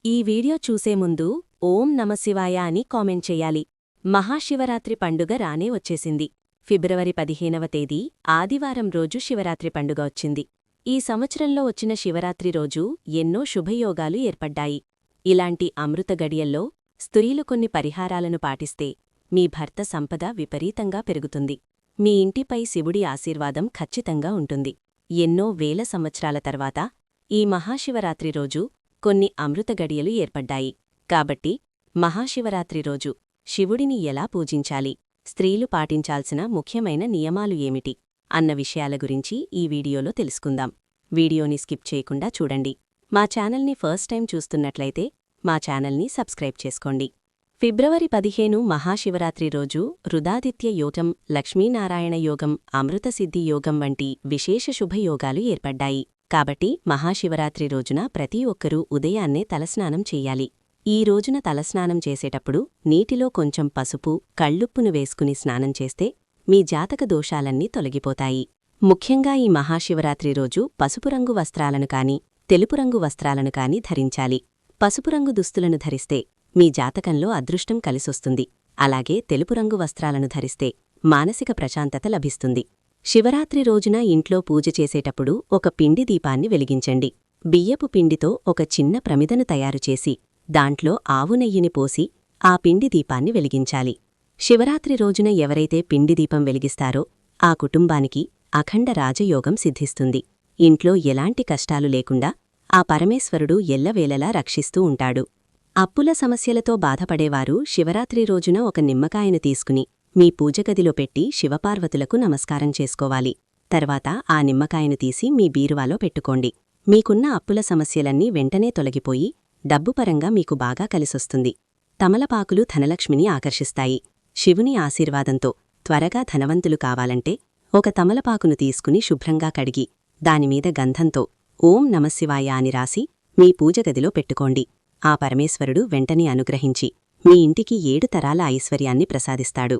ఈ వీడియో చూసే ముందు ఓం నమశివాయ అని కామెంట్ చెయ్యాలి. మహాశివరాత్రి పండుగ రానే వచ్చేసింది. ఫిబ్రవరి 15వ తేదీ ఆదివారం రోజు శివరాత్రి పండుగ వచ్చింది. ఈ సంవత్సరంలో వచ్చిన శివరాత్రి రోజు ఎన్నో శుభయోగాలు ఏర్పడ్డాయి. ఇలాంటి అమృత గడియల్లో స్త్రీలు కొన్ని పరిహారాలను పాటిస్తే మీ భర్త సంపద విపరీతంగా పెరుగుతుంది. మీ ఇంటిపై శివుడి ఆశీర్వాదం ఖచ్చితంగా ఉంటుంది. ఎన్నో వేల సంవత్సరాల తర్వాత ఈ మహాశివరాత్రి రోజు కొన్ని అమృత గడియలు ఏర్పడ్డాయి. కాబట్టి మహాశివరాత్రి రోజు శివుడిని ఎలా పూజించాలి, స్త్రీలు పాటించాల్సిన ముఖ్యమైన నియమాలు ఏమిటి అన్న విషయాల గురించి ఈ వీడియోలో తెలుసుకుందాం. వీడియోని స్కిప్ చేయకుండా చూడండి. మా ఛానల్ని ఫస్ట్ టైం చూస్తున్నట్లయితే మా ఛానల్ని సబ్స్క్రైబ్ చేసుకోండి. ఫిబ్రవరి 15 మహాశివరాత్రి రోజు రుదాదిత్య యోగం, లక్ష్మీనారాయణ యోగం, అమృతసిద్ధి యోగం వంటి విశేష శుభయోగాలు ఏర్పడ్డాయి. కాబట్టి మహాశివరాత్రి రోజున ప్రతి ఒక్కరూ ఉదయాన్నే తలస్నానం చెయ్యాలి. ఈ రోజున తలస్నానం చేసేటప్పుడు నీటిలో కొంచెం పసుపు, కళ్ళుప్పును వేసుకుని స్నానం చేస్తే మీ జాతక దోషాలన్నీ తొలగిపోతాయి. ముఖ్యంగా ఈ మహాశివరాత్రి రోజు పసుపురంగు వస్త్రాలను కాని, తెలుపురంగు వస్త్రాలను కాని ధరించాలి. పసుపురంగు దుస్తులను ధరిస్తే మీ జాతకంలో అదృష్టం కలిసొస్తుంది. అలాగే తెలుపురంగు వస్త్రాలను ధరిస్తే మానసిక ప్రశాంతత లభిస్తుంది. శివరాత్రి రోజున ఇంట్లో పూజ చేసేటప్పుడు ఒక పిండి దీపాన్ని వెలిగించండి. బియ్యపు పిండితో ఒక చిన్న ప్రమిదను తయారుచేసి దాంట్లో ఆవు నెయ్యిని పోసి ఆ పిండి దీపాన్ని వెలిగించాలి. శివరాత్రి రోజున ఎవరైతే పిండి దీపం వెలిగిస్తారో ఆ కుటుంబానికి అఖండ రాజయోగం సిద్ధిస్తుంది. ఇంట్లో ఎలాంటి కష్టాలు లేకుండా ఆ పరమేశ్వరుడు ఎల్లవేళలా రక్షిస్తూ ఉంటాడు. అప్పుల సమస్యలతో బాధపడేవారు శివరాత్రి రోజున ఒక నిమ్మకాయను తీసుకుని మీ పూజగదిలో పెట్టి శివపార్వతులకు నమస్కారం చేసుకోవాలి. తర్వాత ఆ నిమ్మకాయను తీసి మీ బీరువాలో పెట్టుకోండి. మీకున్న అప్పుల సమస్యలన్నీ వెంటనే తొలగిపోయి డబ్బుపరంగా మీకు బాగా కలిసొస్తుంది. తమలపాకులు ధనలక్ష్మిని ఆకర్షిస్తాయి. శివుని ఆశీర్వాదంతో త్వరగా ధనవంతులు కావాలంటే ఒక తమలపాకును తీసుకుని శుభ్రంగా కడిగి దానిమీద గంధంతో ఓం నమశివాయ అని రాసి మీ పూజగదిలో పెట్టుకోండి. ఆ పరమేశ్వరుడు వెంటనే అనుగ్రహించి మీ ఇంటికి 7 తరాల ఐశ్వర్యాన్ని ప్రసాదిస్తాడు.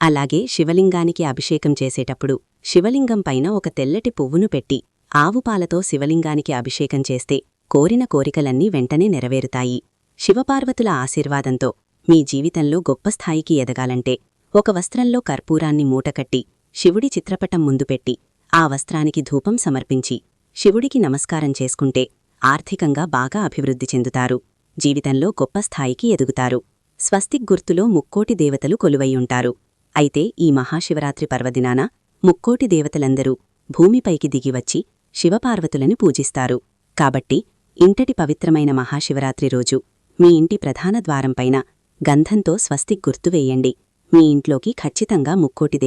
అలాగే శివలింగానికి అభిషేకం చేసేటప్పుడు శివలింగం పైన ఒక తెల్లటి పువ్వును పెట్టి ఆవుపాలతో శివలింగానికి అభిషేకం చేస్తే కోరిన కోరికలన్నీ వెంటనే నెరవేరుతాయి. శివపార్వతుల ఆశీర్వాదంతో మీ జీవితంలో గొప్ప స్థాయికి ఎదగాలంటే ఒక వస్త్రంలో కర్పూరాన్ని మూటకట్టి శివుడి చిత్రపటం ముందు పెట్టి ఆ వస్త్రానికి ధూపం సమర్పించి శివుడికి నమస్కారం చేసుకుంటే ఆర్థికంగా బాగా అభివృద్ధి చెందుతారు. జీవితంలో గొప్ప స్థాయికి ఎదుగుతారు. స్వస్తిక్ గుర్తులో ముక్కోటి దేవతలు కొలువైయుంటారు. అయితే ఈ మహాశివరాత్రి పర్వదినాన ముక్కోటి దేవతలందరూ భూమిపైకి దిగివచ్చి శివపార్వతులను పూజిస్తారు. కాబట్టి ఇంతటి పవిత్రమైన మహాశివరాత్రి రోజు మీ ఇంటి ప్రధాన ద్వారంపైన గంధంతో స్వస్తిక్ గుర్తు వేయండి. మీ ఇంట్లోకి ఖచ్చితంగా ముక్కోటి